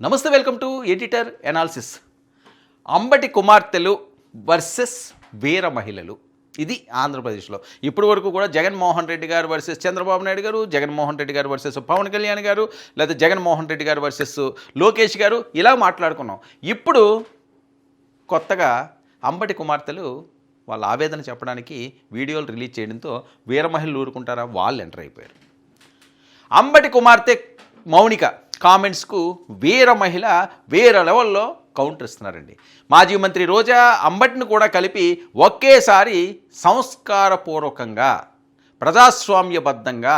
నమస్తే, welcome to editor analysis. Ambati కుమార్తెలు versus వీర మహిళలు. ఇది ఆంధ్రప్రదేశ్లో ఇప్పటి వరకు కూడా జగన్మోహన్ రెడ్డి గారు వర్సెస్ చంద్రబాబు నాయుడు గారు, జగన్మోహన్ రెడ్డి గారు వర్సెస్ పవన్ కళ్యాణ్ గారు, లేదా జగన్మోహన్ రెడ్డి గారు వర్సెస్ లోకేష్ గారు, ఇలా మాట్లాడుకున్నాం. ఇప్పుడు కొత్తగా అంబటి కుమార్తెలు వాళ్ళ ఆవేదన చెప్పడానికి వీడియోలు రిలీజ్ చేయడంతో వీర మహిళలు ఊరుకుంటారా, వాళ్ళు ఎంటర్ అయిపోయారు. అంబటి కుమార్తె మౌనిక కామెంట్స్కు వీర మహిళ వేరే లెవెల్లో కౌంటర్ ఇస్తున్నారండి. మాజీ మంత్రి రోజా అంబటిని కూడా కలిపి ఒకేసారి సంస్కారపూర్వకంగా ప్రజాస్వామ్యబద్ధంగా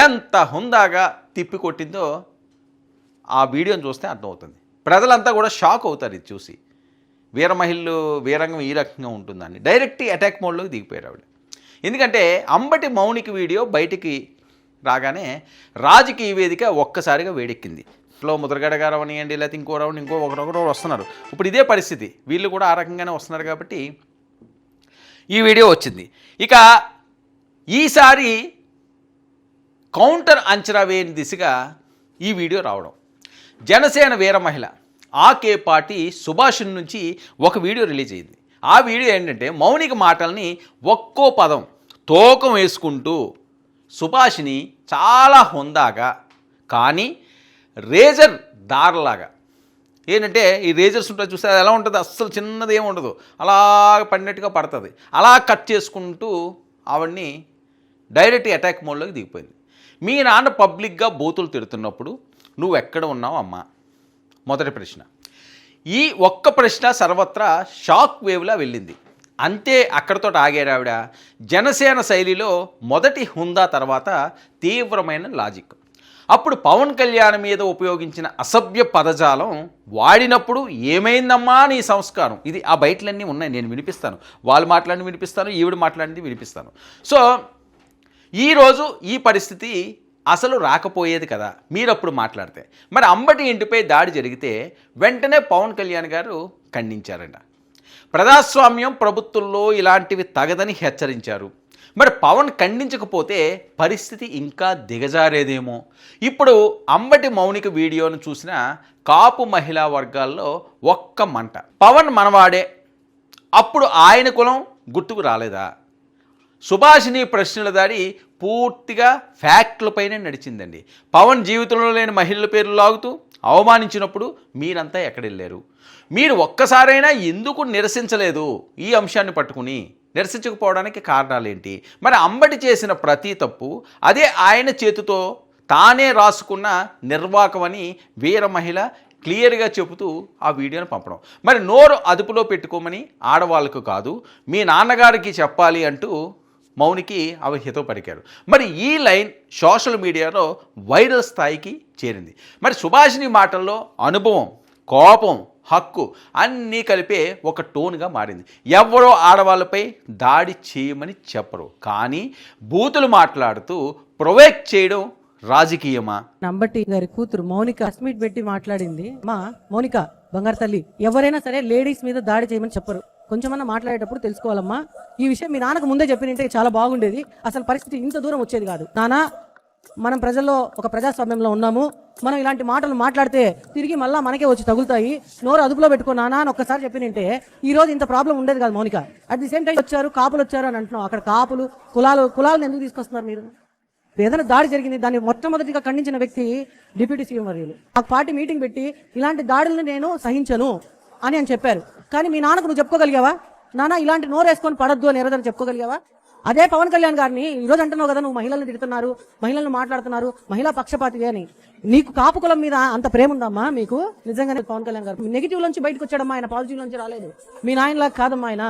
ఎంత హుందాగా తిప్పికొట్టిందో ఆ వీడియోని చూస్తే అర్థమవుతుంది. ప్రజలంతా కూడా షాక్ అవుతారు ఇది చూసి. వీర మహిళలు వీరంగం ఈ రకంగా ఉంటుందని డైరెక్ట్ అటాక్ మోడ్లోకి దిగిపోయారు ఆవిడ. ఎందుకంటే అంబటి మౌనిక వీడియో బయటికి రాగానే రాజకీయ వేదిక ఒక్కసారిగా వేడెక్కింది. ఫ్లో ముద్రగడ గారు అవనియండి, లేకపోతే ఇంకో రౌండ్ ఒకరొకరు వస్తున్నారు. ఇప్పుడు ఇదే పరిస్థితి, వీళ్ళు కూడా ఆ రకంగానే వస్తున్నారు కాబట్టి ఈ వీడియో వచ్చింది. ఇక ఈసారి కౌంటర్ అంచనా వేయని దిశగా ఈ వీడియో రావడం. జనసేన వీర మహిళ ఆకే పార్టీ సుభాష్ నుంచి ఒక వీడియో రిలీజ్ అయింది. ఆ వీడియో ఏంటంటే మౌనిక మాటల్ని ఒక్కో పదం తూకం వేసుకుంటూ సుభాష్ని చాలా హుందాగా కానీ రేజర్ దారలాగా, ఏంటంటే ఈ రేజర్స్ ఉంటుంది చూస్తే అది ఎలా ఉంటుంది, అస్సలు చిన్నది ఏమి ఉండదు, అలా పడినట్టుగా పడుతుంది, అలా కట్ చేసుకుంటూ ఆవిడ్ని డైరెక్ట్ అటాక్ మోడ్లోకి దిగిపోయింది. మీ నాన్న పబ్లిక్గా బూతులు తిడుతున్నప్పుడు నువ్వు ఎక్కడ ఉన్నావు అమ్మా? మొదటి ప్రశ్న. ఈ ఒక్క ప్రశ్న సర్వత్రా షాక్ వేవ్లా వెళ్ళింది. అంతే, అక్కడితో ఆగారు ఆవిడ. జనసేన శైలిలో మొదటి హుందా తర్వాత తీవ్రమైన లాజిక్. అప్పుడు పవన్ కళ్యాణ్ మీద ఉపయోగించిన అసభ్య పదజాలం వాడినప్పుడు ఏమైందమ్మా నీ సంస్కారం, ఇది ఆ బయటలన్నీ ఉన్నాయి, నేను వినిపిస్తాను. వాళ్ళు మాట్లాడింది వినిపిస్తాను, ఈవిడ మాట్లాడింది వినిపిస్తాను. సో ఈరోజు ఈ పరిస్థితి అసలు రాకపోయేది కదా మీరప్పుడు మాట్లాడితే. మరి అంబటి ఇంటిపై దాడి జరిగితే వెంటనే పవన్ కళ్యాణ్ గారు ఖండించారంట. ప్రజాస్వామ్యం ప్రభుత్వంలో ఇలాంటివి తగదని హెచ్చరించారు. మరి పవన్ ఖండించకపోతే పరిస్థితి ఇంకా దిగజారేదేమో. ఇప్పుడు అంబటి మౌనిక వీడియోను చూసిన కాపు మహిళా వర్గాల్లో ఒక్క మంట. పవన్ మనవాడే, అప్పుడు ఆయన కులం గుర్తుకు రాలేదా? సుభాషిని ప్రశ్నల దాడి పూర్తిగా ఫ్యాక్ట్లపైనే నడిచిందండి. పవన్ జీవితంలో లేని మహిళల పేర్లు లాగుతూ అవమానించినప్పుడు మీరంతా ఎక్కడెళ్ళారు? మీరు ఒక్కసారైనా ఎందుకు నిరసించలేదు? ఈ అంశాన్ని పట్టుకుని నిరసించకపోవడానికి కారణాలేంటి? మరి అంబటి చేసిన ప్రతి తప్పు అదే ఆయన చేతితో తానే రాసుకున్న నిర్వాకమని వీర మహిళ క్లియర్గా చెబుతూ ఆ వీడియోను పంపడం. మరి నోరు అదుపులో పెట్టుకోమని ఆడవాళ్ళకు కాదు, మీ నాన్నగారికి చెప్పాలి అంటూ మౌనికి అవి హితవు పలికారు. మరి ఈ లైన్ సోషల్ మీడియాలో వైరల్ స్థాయికి చేరింది. మరి సుభాషిని మాటల్లో అనుభవం, కోపం, హక్కు అన్నీ కలిపే ఒక టోన్గా మారింది. ఎవరో ఆడవాళ్ళపై దాడి చేయమని చెప్పరు, కానీ బూతులు మాట్లాడుతూ ప్రొవోక్ చేయడం రాజకీయమా? అంబటి గారి కూతురు మౌనిక అస్మిట్ పెట్టి మాట్లాడింది. మా మౌనిక బంగారు తల్లి, ఎవరైనా సరే లేడీస్ మీద దాడి చేయమని చెప్పరు, కొంచెమన్నా మాట్లాడేటప్పుడు తెలుసుకోవాలమ్మా. ఈ విషయం మీ నాన్నకు ముందే చెప్పినంటే చాలా బాగుండేది, అసలు పరిస్థితి ఇంత దూరం వచ్చేది కాదు. నాన్న, మనం ప్రజల్లో ఒక ప్రజాస్వామ్యంలో ఉన్నాము, మనం ఇలాంటి మాటలు మాట్లాడితే తిరిగి మళ్ళీ మనకే వచ్చి తగులుతాయి, నోరు అదుపులో పెట్టుకో నాన్న అని ఒక్కసారి చెప్పినంటే ఈ రోజు ఇంత ప్రాబ్లం ఉండేది కాదు. Mounika at the same time వచ్చారు, కాపులు వచ్చారు అని అంటున్నాం. అక్కడ కాపులు కులాలను ఎందుకు తీసుకొస్తున్నారు మీరు? ఏదైనా దాడి జరిగింది, దాన్ని మొట్టమొదటిగా ఖండించిన వ్యక్తి డిప్యూటీ సీఎం వర్యులు. ఆ పార్టీ మీటింగ్ పెట్టి ఇలాంటి దాడులను నేను సహించను అని చెప్పారు. కానీ మీ నాన్నకు నువ్వు చెప్పుకోగలిగావా? నాన్న ఇలాంటి నోరు వేసుకొని పడద్దు అని ఏదని చెప్పుకోగలిగావా? అదే పవన్ కళ్యాణ్ గారిని ఈరోజు అంటున్నావు కదా, నువ్వు మహిళలను తిడుతున్నారు, మహిళలను మాట్లాడుతున్నారు, మహిళా పక్షపాతి అని. నీకు కాపు కులం మీద అంత ప్రేమ ఉందమ్మా మీకు? నిజంగానే పవన్ కళ్యాణ్ గారు నెగిటివ్ లోంచి బయటకు వచ్చాడమ్మా, ఆయన పాజిటివ్ లోంచి రాలేదు. మీ నాయనలాగా కాదమ్మా, ఆయన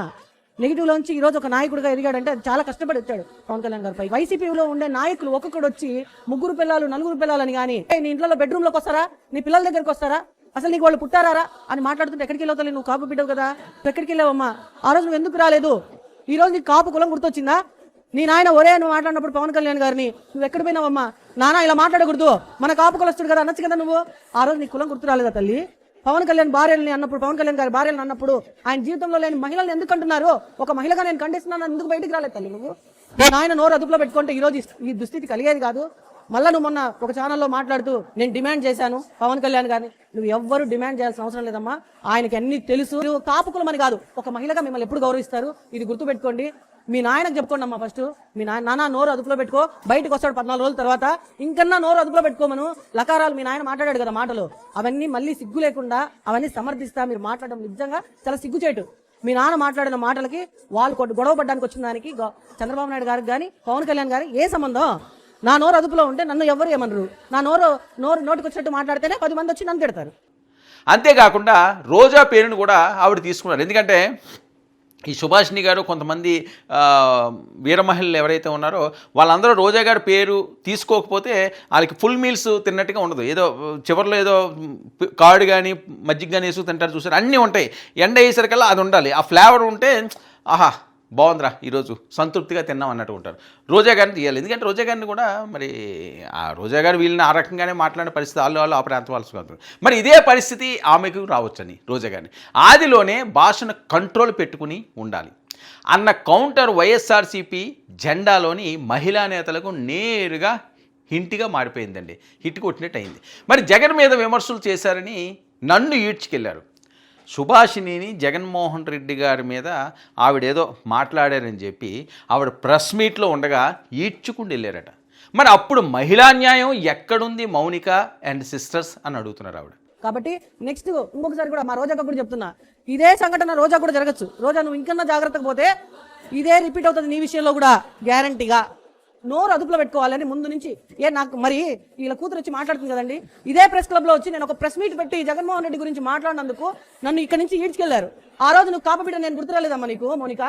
నెగిటివ్ లోంచి ఈ రోజు ఒక నాయకుడిగా ఎదిగాడంటే అది చాలా కష్టపడి వచ్చాడు పవన్ కళ్యాణ్ గారిపై. వైసీపీలో ఉండే నాయకులు ఒక్కొక్కడు వచ్చి 3 పిల్లలు 4 పిల్లలని కానీ నీ ఇంట్లో బెడ్రూమ్ లోకి వస్తారా, నీ పిల్లల దగ్గరకు వస్తారా, అసలు నీకు వాళ్ళు పుట్టారా అని మాట్లాడుతుంటే ఎక్కడికి వెళ్ళవుతా? నువ్వు కాపు బిడ్డవు కదా, ఎక్కడికి వెళ్ళావమ్మా? ఆ రోజు నువ్వు ఎందుకు రాలేదు? ఈ రోజు నీకు కాపు కులం గుర్తొచ్చిందా? నీ నాయన ఒరే అని మాట్లాడినప్పుడు పవన్ కళ్యాణ్ గారిని నువ్వు ఎక్కడ పోయినావమ్మా? నాన్న ఇలా మాట్లాడకూడదు, మన కాపు కులస్తుడు కదా అనొచ్చు కదా నువ్వు. ఆ రోజు నీ కులం గుర్తు రాలేదా తల్లి? పవన్ కళ్యాణ్ భార్యలని అన్నప్పుడు, పవన్ కళ్యాణ్ గారి భార్యలను అన్నప్పుడు ఆయన జీవితంలో లేని మహిళలను ఎందుకు అంటున్నారు? ఒక మహిళగా నేను ఖండిస్తున్నాను, ఎందుకు బయటికి రాలేదు తల్లి నువ్వు? నాయన నోరు అదుపులో పెట్టుకుంటే ఈ రోజు ఈ దుస్థితి కలిగేది కాదు. మళ్ళీ నువ్వు మొన్న ఒక ఛానల్లో మాట్లాడుతూ నేను డిమాండ్ చేశాను పవన్ కళ్యాణ్ గారిని. నువ్వు ఎవ్వరు డిమాండ్ చేయాల్సిన అవసరం లేదమ్మా, ఆయనకి అన్ని తెలుసు. కాపుకులమని కాదు, ఒక మహిళగా మిమ్మల్ని ఎప్పుడు గౌరవిస్తారు, ఇది గుర్తుపెట్టుకోండి. మీ నాయనకు చెప్పుకోండి అమ్మా ఫస్ట్. మీ నాన్న నోరు అదుపులో పెట్టుకో, బయటకు వస్తాడు 14 రోజుల తర్వాత, ఇంకన్నా నోరు అదుపులో పెట్టుకోమను. లకారాలు మీ నాయన మాట్లాడాడు కదా మాటలు, అవన్నీ మళ్ళీ సిగ్గు లేకుండా అవన్నీ సమర్థిస్తా మీరు మాట్లాడడం నిజంగా చాలా సిగ్గుచేటు. మీ నాన్న మాట్లాడిన మాటలకి వాళ్ళు గొడవ పడ్డానికి వచ్చిన దానికి చంద్రబాబు నాయుడు గారికి కానీ పవన్ కళ్యాణ్ గారికి ఏ సంబంధం? నా నోరు అదుపులో ఉంటే నన్ను ఎవరు ఏమనరు. నా నోటికి వచ్చినట్టు మాట్లాడితేనే 10 మంది వచ్చి నన్ను తిడతారు. అంతేకాకుండా రోజా పేరును కూడా ఆవిడ తీసుకున్నారు. ఎందుకంటే ఈ సుభాషిణి గారు కొంతమంది వీర మహిళలు ఎవరైతే ఉన్నారో వాళ్ళందరూ రోజా గారి పేరు తీసుకోకపోతే వాళ్ళకి ఫుల్ మీల్స్ తిన్నట్టుగా ఉండదు. ఏదో చివరిలో ఏదో కార్డు కానీ మజ్జిగ కానీ వేసుకు తింటారు చూసారు, అన్నీ ఉంటాయి. ఎండ వేసరికల్లా అది ఉండాలి, ఆ ఫ్లేవర్ ఉంటే ఆహా బాగుందిరా ఈరోజు సంతృప్తిగా తిన్నాం అన్నట్టు ఉంటారు. రోజా గారిని తీయాలి, ఎందుకంటే రోజా గారిని కూడా మరి ఆ రోజా గారు వీళ్ళని ఆ రకంగానే మాట్లాడిన పరిస్థితి వాళ్ళు ఆ ప్రాంతం వాళ్ళు. మరి ఇదే పరిస్థితి ఆమెకు రావచ్చని రోజా గారిని ఆదిలోనే భాషను కంట్రోల్ పెట్టుకుని ఉండాలి అన్న కౌంటర్ వైఎస్ఆర్సీపీ జెండాలోని మహిళా నేతలకు నేరుగా హింట్గా మారిపోయిందండి, హిట్ కొట్టినట్టు అయింది. మరి జగన్ మీద విమర్శలు చేశారని నన్ను ఈడ్చుకెళ్లారు. సుభాషిణిని జగన్మోహన్ రెడ్డి గారి మీద ఆవిడేదో మాట్లాడారని చెప్పి ఆవిడ ప్రెస్ మీట్లో ఉండగా ఈడ్చుకుని వెళ్ళారట. మరి అప్పుడు మహిళా న్యాయం ఎక్కడుంది మౌనిక అండ్ సిస్టర్స్ అని అడుగుతున్నారు ఆవిడ. కాబట్టి నెక్స్ట్ ఇంకొకసారి కూడా మా రోజాకు కూడా చెప్తున్నా, ఇదే సంఘటన రోజా కూడా జరగచ్చు. రోజా నువ్వు ఇంకన్నా జాగ్రత్తగా పోతే ఇదే రిపీట్ అవుతుంది నీ విషయంలో కూడా గ్యారంటీగా. నోరు అదుపులో పెట్టుకోవాలని ముందు నుంచి నాకు మరి వీళ్ళ కూతురు వచ్చి మాట్లాడుతుంది కదండి, ఇదే ప్రెస్ క్లబ్లో వచ్చి నేను ఒక ప్రెస్ మీట్ పెట్టి జగన్మోహన్ రెడ్డి గురించి మాట్లాడినందుకు నన్ను ఇక్కడ నుంచి ఈడ్చుకెళ్లారు. ఆ రోజు నువ్వు కాపబిడ్డ నేను గుర్తురాలేదమ్మా నీకు మౌనిక?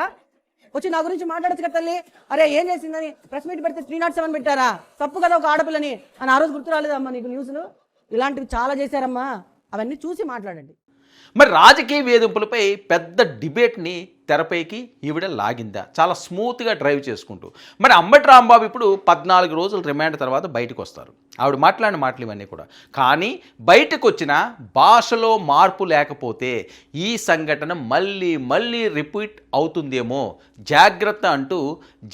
వచ్చి నా గురించి మాట్లాడచ్చు కదా తల్లి, అరే ఏం చేసిందని ప్రెస్ మీట్ పెడితే 307 పెట్టారా, తప్పు కదా ఒక ఆడపిల్లని అని ఆ రోజు గుర్తురాలేదమ్మా నీకు న్యూస్లు? ఇలాంటివి చాలా చేశారమ్మా, అవన్నీ చూసి మాట్లాడండి. మరి రాజకీయ వేధింపులపై పెద్ద డిబేట్ని తెరపైకి ఈవిడ లాగిందా చాలా స్మూత్గా డ్రైవ్ చేసుకుంటూ. మరి అంబటి రాంబాబు ఇప్పుడు 14 రోజులు రిమాండ్ తర్వాత బయటకు వస్తారు. ఆవిడ మాట్లాడిన మాటలు ఇవన్నీ కూడా. కానీ బయటకు వచ్చిన భాషలో మార్పు లేకపోతే ఈ సంఘటన మళ్ళీ రిపీట్ అవుతుందేమో జాగ్రత్త అంటూ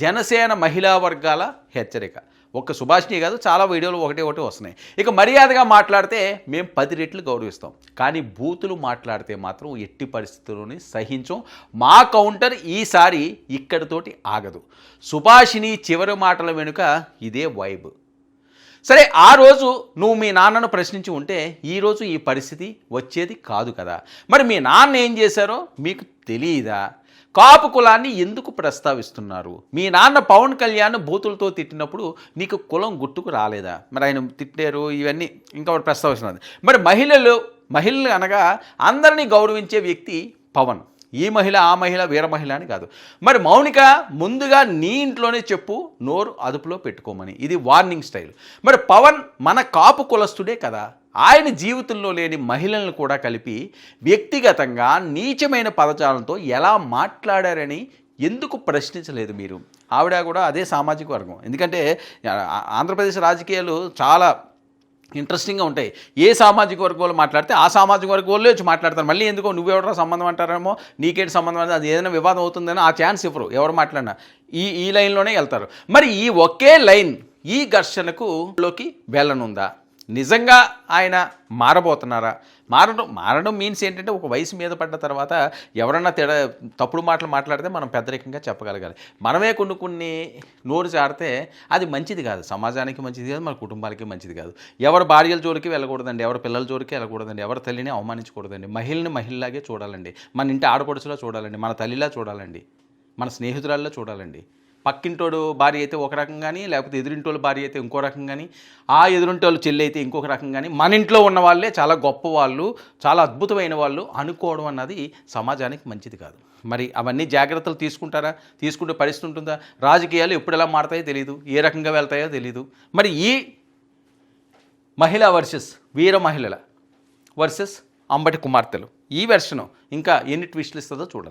జనసేన మహిళా వర్గాల హెచ్చరిక. ఒక్క సుభాషిణి కాదు, చాలా వీడియోలు ఒకటి వస్తున్నాయి. ఇక మర్యాదగా మాట్లాడితే మేము 10 రెట్లు గౌరవిస్తాం, కానీ బూతులు మాట్లాడితే మాత్రం ఎట్టి పరిస్థితుల్లోనే సహించం. మా కౌంటర్ ఈసారి ఇక్కడితోటి ఆగదు. సుభాషిణి చివరి మాటల వెనుక ఇదే వైబ్. సరే, ఆ రోజు నువ్వు మీ నాన్నను ప్రశ్నించి ఉంటే ఈరోజు ఈ పరిస్థితి వచ్చేది కాదు కదా. మరి మీ నాన్న ఏం చేశారో మీకు తెలియదా? కాపు కులాన్ని ఎందుకు ప్రస్తావిస్తున్నారు? మీ నాన్న పవన్ కళ్యాణ్ బూతులతో తిట్టినప్పుడు నీకు కులం గుర్తుకు రాలేదా? మరి ఆయన తిట్టారు, ఇవన్నీ ఇంకా ప్రస్తావిస్తున్నది. మరి మహిళలు అనగా అందరినీ గౌరవించే వ్యక్తి పవన్. ఈ మహిళ ఆ మహిళ వీర మహిళ అని కాదు. మరి మౌనిక ముందుగా నీ ఇంట్లోనే చెప్పు నోరు అదుపులో పెట్టుకోమని. ఇది వార్నింగ్ స్టైల్. మరి పవన్ మన కాపు కులస్తుడే కదా, ఆయన జీవితంలో లేని మహిళలను కూడా కలిపి వ్యక్తిగతంగా నీచమైన పదజాలంతో ఎలా మాట్లాడారని ఎందుకు ప్రశ్నించలేదు మీరు? ఆవిడ కూడా అదే సామాజిక వర్గం. ఎందుకంటే ఆంధ్రప్రదేశ్ రాజకీయాలు చాలా ఇంట్రెస్టింగ్గా ఉంటాయి. ఏ సామాజిక వర్గం వాళ్ళు మాట్లాడితే ఆ సామాజిక వర్గం వాళ్ళే వచ్చి మాట్లాడతారు. మళ్ళీ ఎందుకో నువ్వెవరో సంబంధం అంటారేమో, నీకేంటి సంబంధం అంటే అది ఏదైనా వివాదం అవుతుందని ఆ ఛాన్స్ ఇవ్వరు. ఎవరు మాట్లాడినా ఈ లైన్లోనే వెళ్తారు. మరి ఈ ఒకే లైన్ ఈ ఘర్షణకు లోకి వెళ్ళనుందా? నిజంగా ఆయన మారబోతున్నారా? మారడం మీన్స్ ఏంటంటే ఒక వయసు మీద పడ్డ తర్వాత ఎవరన్నా తప్పుడు మాటలు మాట్లాడితే మనం పెద్దరికంగా చెప్పగలగాలి. మనమే కొన్ని నోరు జారితే అది మంచిది కాదు, సమాజానికి మంచిది కాదు, మన కుటుంబాలకి మంచిది కాదు. ఎవరి భార్యల జోలికి వెళ్ళకూడదండి, ఎవరి పిల్లల జోలికి వెళ్ళకూడదండి, ఎవరి తల్లిని అవమానించకూడదండి. మహిళని మహిళలాగే చూడాలండి, మన ఇంటి ఆడపడుచులా చూడాలండి, మన తల్లిలా చూడాలండి, మన స్నేహితురాల్లో చూడాలండి. పక్కింటోడు భార్య అయితే ఒక రకం కానీ, లేకపోతే ఎదురింటోళ్ళు భార్య అయితే ఇంకో రకం కానీ, ఆ ఎదురింటోళ్ళు చెల్లి అయితే ఇంకొక రకం కానీ, మన ఇంట్లో ఉన్న వాళ్ళే చాలా గొప్ప వాళ్ళు, చాలా అద్భుతమైన వాళ్ళు అనుకోవడం అన్నది సమాజానికి మంచిది కాదు. మరి అవన్నీ జాగ్రత్తలు తీసుకుంటే పరిస్థితి ఉంటుందా? రాజకీయాలు ఎప్పుడు ఎలా మారుతాయో తెలియదు, ఏ రకంగా వెళ్తాయో తెలియదు. మరి ఈ మహిళ వర్సెస్ వీర మహిళల వర్సెస్ అంబటి కుమార్తెలు ఈ వెర్షను ఇంకా ఎన్ని ట్విస్టులు ఇస్తుందో చూడాలి.